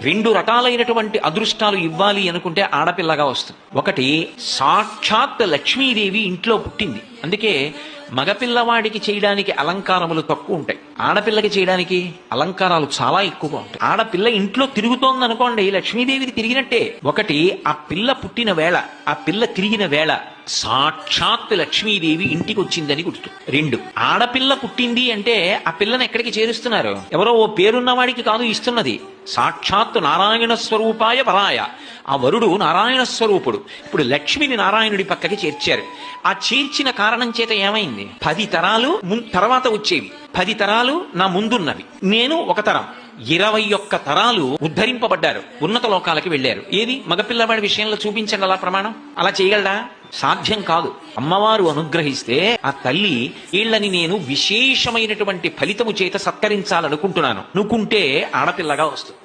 రెండు రకాలైనటువంటి అదృష్టాలు ఇవ్వాలి అనుకుంటే ఆడపిల్లగా వస్తుంది. ఒకటి, సాక్షాత్ లక్ష్మీదేవి ఇంట్లో పుట్టింది. అందుకే మగపిల్లవాడికి చేయడానికి అలంకారములు తక్కువ ఉంటాయి, ఆడపిల్లకి చేయడానికి అలంకారాలు చాలా ఎక్కువగా ఉంటాయి. ఆడపిల్ల ఇంట్లో తిరుగుతోంది అనుకోండి, లక్ష్మీదేవికి తిరిగినట్టే. ఒకటి, ఆ పిల్ల పుట్టిన వేళ, ఆ పిల్ల తిరిగిన వేళ సాక్షాత్ లక్ష్మీదేవి ఇంటికి వచ్చిందని గుర్తు. రెండు, ఆడపిల్ల పుట్టింది అంటే ఆ పిల్లని ఎక్కడికి చేరుస్తున్నారు? ఎవరో ఓ పేరున్నవాడికి కాదు ఇస్తున్నది, సాక్షాత్ నారాయణ స్వరూపాయ వరాయ. ఆ వరుడు నారాయణ స్వరూపుడు. ఇప్పుడు లక్ష్మిని నారాయణుడి పక్కకి చేర్చారు. ఆ చేర్చిన కారణం చేత ఏమైంది? 10 తరాలు తర్వాత వచ్చేవి, 10 తరాలు నా ముందున్నవి, నేను ఒక తరం, 21 తరాలు ఉద్ధరింపబడ్డారు, ఉన్నత లోకాలకి వెళ్ళారు. ఏది మగపిల్లవాడి విషయంలో చూపించండి అలా ప్రమాణం. అలా చేయగలడా? సాధ్యం కాదు. అమ్మవారు అనుగ్రహిస్తే ఆ తల్లి వీళ్ళని నేను విశేషమైనటువంటి ఫలితము చేత సత్కరించాలనుకుంటున్నాను అనుకుంటే ఆడపిల్లగా వస్తుంది.